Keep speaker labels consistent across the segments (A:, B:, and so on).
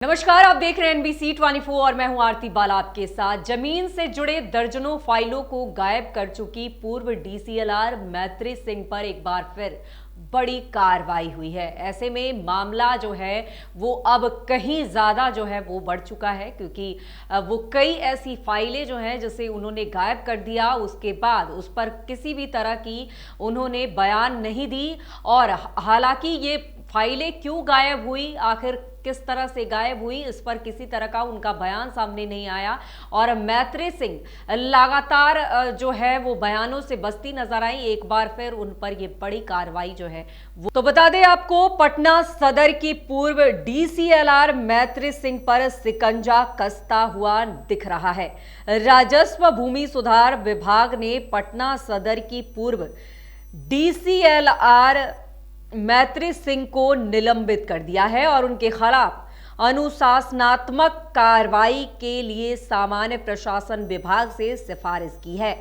A: नमस्कार, आप देख रहे हैं NBC 24 और मैं हूं आरती बाला आपके साथ। जमीन से जुड़े दर्जनों फाइलों को गायब कर चुकी पूर्व DCLR मैत्री सिंह पर एक बार फिर बड़ी कार्रवाई हुई है। ऐसे में मामला जो है वो अब कहीं ज्यादा जो है वो बढ़ चुका है, क्योंकि वो कई ऐसी फाइलें जो हैं जिसे उन्होंने गायब कर दिया, उसके बाद उस पर किसी भी तरह की उन्होंने बयान नहीं दी। और हालांकि ये फाइलें क्यों गायब हुई, आखिर किस तरह से गायब हुई, इस पर किसी तरह का उनका बयान सामने नहीं आया। और मैत्री सिंह लगातार जो है वो बयानों से बचती नजर आई। एक बार फिर उन पर ये बड़ी कार्रवाई जो है वो तो बता दें आपको, पटना सदर की पूर्व DCLR मैत्री सिंह पर शिकंजा कसता हुआ दिख रहा है। राजस्व भूमि सुधार विभाग ने पटना सदर की पूर्व DCLR मैत्री सिंह को निलंबित कर दिया है और उनके खिलाफ अनुशासनात्मक कार्रवाई के लिए सामान्य प्रशासन विभाग से सिफारिश की है।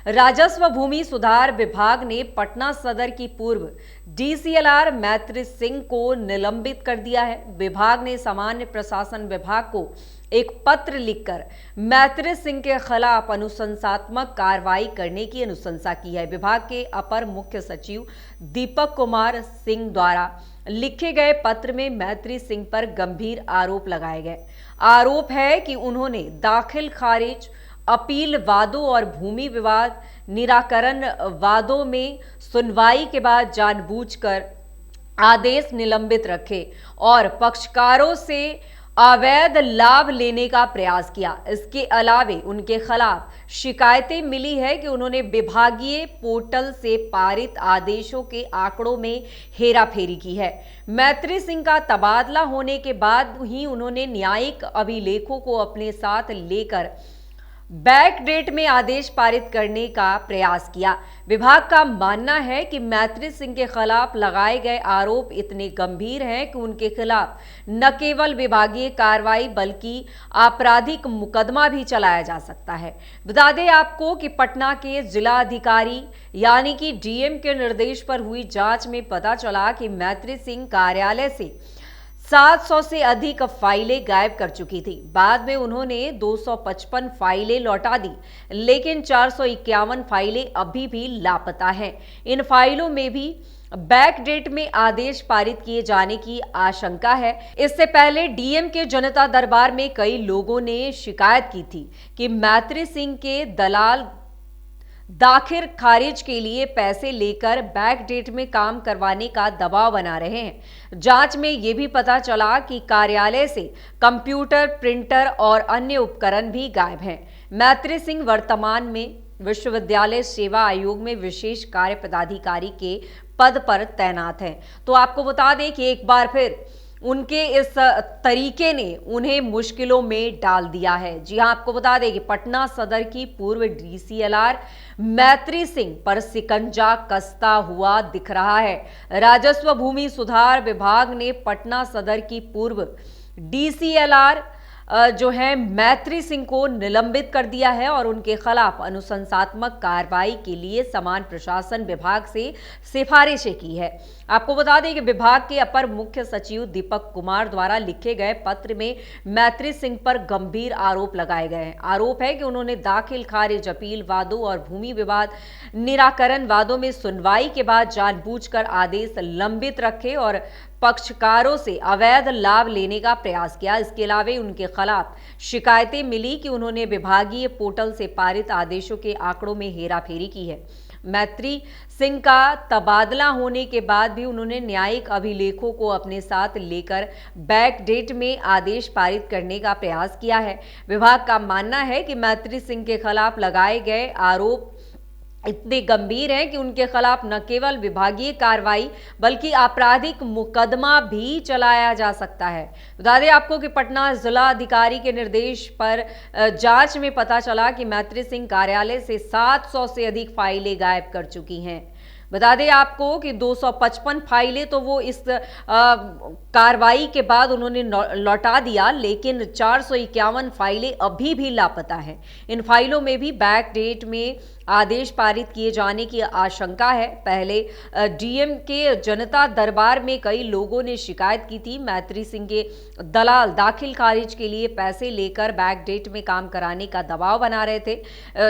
A: राजस्व भूमि सुधार विभाग ने पटना सदर की पूर्व DCLR मैत्री सिंह को निलंबित कर दिया है। विभाग ने सामान्य प्रशासन विभाग को एक पत्र लिखकर मैत्री सिंह के खिलाफ अनुशंसात्मक कार्रवाई करने की अनुशंसा की है। विभाग के अपर मुख्य सचिव दीपक कुमार सिंह द्वारा लिखे गए पत्र में मैत्री सिंह पर गंभीर आरोप लगाए गए। आरोप है कि उन्होंने दाखिल खारिज, अपील वादों और भूमि विवाद निराकरण वादों में सुनवाई के बाद जानबूझकर आदेश निलंबित रखे और पक्षकारों से अवैध लाभ लेने का प्रयास किया। इसके अलावे उनके खिलाफ शिकायतें मिली है कि उन्होंने विभागीय पोर्टल से पारित आदेशों के आंकड़ों में हेराफेरी की है। मैत्री सिंह का तबादला होने के बाद ही उन्होंने न्यायिक अभिलेखों को अपने साथ लेकर बैकडेट में आदेश पारित करने का प्रयास किया। विभाग का मानना है कि मैत्री सिंह के खिलाफ लगाए गए आरोप इतने गंभीर हैं कि उनके खिलाफ न केवल विभागीय कार्रवाई बल्कि आपराधिक मुकदमा भी चलाया जा सकता है। बता दें आपको कि पटना के जिला अधिकारी यानी कि DM के निर्देश पर हुई जांच में पता चला कि मैत्री सिंह कार्यालय से 700 से अधिक फाइलें गायब कर चुकी थी। बाद में उन्होंने 255 फाइलें लौटा दी, लेकिन 451 फाइलें अभी भी लापता हैं। इन फाइलों में भी बैकडेट में आदेश पारित किए जाने की आशंका है। इससे पहले DM के जनता दरबार में कई लोगों ने शिकायत की थी कि मैत्री सिंह के दलाल दाखिल खारिज के लिए पैसे लेकर बैकडेट में काम करवाने का दबाव बना रहे हैं। जांच में यह भी पता चला कि कार्यालय से कंप्यूटर, प्रिंटर और अन्य उपकरण भी गायब हैं। मैत्री सिंह वर्तमान में विश्वविद्यालय सेवा आयोग में विशेष कार्य पदाधिकारी के पद पर तैनात हैं। तो आपको बता दें कि एक बार फिर उनके इस तरीके ने उन्हें मुश्किलों में डाल दिया है। जी हां, आपको बता दें कि पटना सदर की पूर्व DCLR मैत्री सिंह पर शिकंजा कसता हुआ दिख रहा है। राजस्व भूमि सुधार विभाग ने पटना सदर की पूर्व DCLR जो है मैत्री सिंह को निलंबित कर दिया है और उनके खिलाफ अनुशंसात्मक कार्रवाई के लिए समान प्रशासन विभाग से सिफारिशें की है। आपको बता दें कि विभाग के अपर मुख्य सचिव दीपक कुमार द्वारा लिखे गए पत्र में मैत्री सिंह पर गंभीर आरोप लगाए गए हैं। आरोप है कि उन्होंने दाखिल खारिज, अपील वादों और भूमि विवाद निराकरण वादों में सुनवाई के बाद जानबूझकर आदेश लंबित रखे और पक्षकारों से अवैध लाभ लेने का प्रयास किया। इसके अलावा उनके खिलाफ शिकायतें मिली कि उन्होंने विभागीय पोर्टल से पारित आदेशों के आंकड़ों में हेराफेरी की है। मैत्री सिंह का तबादला होने के बाद भी उन्होंने न्यायिक अभिलेखों को अपने साथ लेकर बैकडेट में आदेश पारित करने का प्रयास किया है। विभाग का मानना है कि मैत्री सिंह के खिलाफ लगाए गए आरोप इतने गंभीर हैं कि उनके खिलाफ न केवल विभागीय कार्रवाई बल्कि आपराधिक मुकदमा भी चलाया जा सकता है। बता दें आपको कि पटना जिला अधिकारी के निर्देश पर जांच में पता चला कि मैत्री सिंह कार्यालय से 700 से अधिक फाइलें गायब कर चुकी हैं। बता दें आपको कि 255 फाइलें तो वो इस कार्रवाई के बाद उन्होंने लौटा दिया, लेकिन 451 फाइलें अभी भी लापता हैं। इन फाइलों में भी बैक डेट में आदेश पारित किए जाने की आशंका है। पहले डीएम के जनता दरबार में कई लोगों ने शिकायत की थी। मैत्री सिंह के दलाल दाखिल खारिज के लिए पैसे लेकर बैकडेट में काम कराने का दबाव बना रहे थे।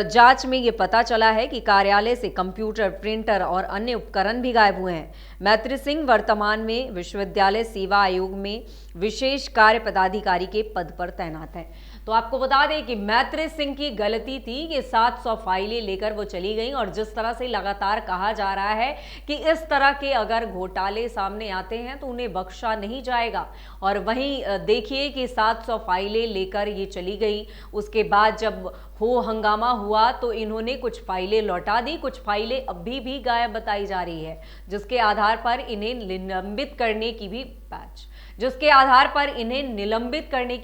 A: जांच में ये पता चला है कि कार्यालय से कंप्यूटर, प्रिंटर और अन्य उपकरण भी गायब हुए हैं। मैत्री सिंह वर्तमान में विश्वविद्यालय सेवा आयोग में विशेष कार्य पदाधिकारी के पद पर तैनात हैं। तो आपको बता दें कि मैत्री सिंह की गलती थी कि 700 फाइलें लेकर वो चली गई, और जिस तरह से लगातार कहा जा रहा है कि इस तरह के अगर घोटाले सामने आते हैं तो उन्हें बख्शा नहीं जाएगा। और वहीं देखिए कि 700 फाइलें लेकर ये चली गई, उसके बाद जब हो हंगामा हुआ तो इन्होंने कुछ फाइलें लौटा दी, कुछ फाइलें अभी भी गायब बताई जा रही है, जिसके आधार पर इन्हें निलंबित करने की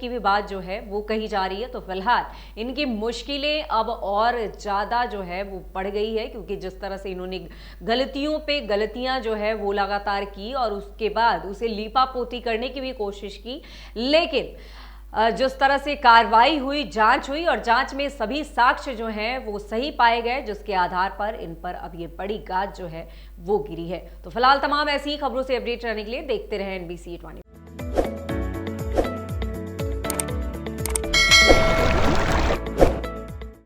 A: भी बात जो है वो कही जा रही है। तो फिलहाल इनकी मुश्किलें अब और ज़्यादा जो है वो बढ़ गई है, क्योंकि जिस तरह से इन्होंने गलतियों पे गलतियां जो है वो लगातार की और उसके बाद उसे लीपापोती करने की भी कोशिश की, लेकिन जिस तरह से कार्रवाई हुई, जांच हुई और जांच में सभी साक्ष्य जो हैं वो सही पाए गए, जिसके आधार पर इन पर अब ये बड़ी गाज जो है वो गिरी है। तो फिलहाल तमाम ऐसी खबरों से अपडेट रहने के लिए देखते रहें NBC 24।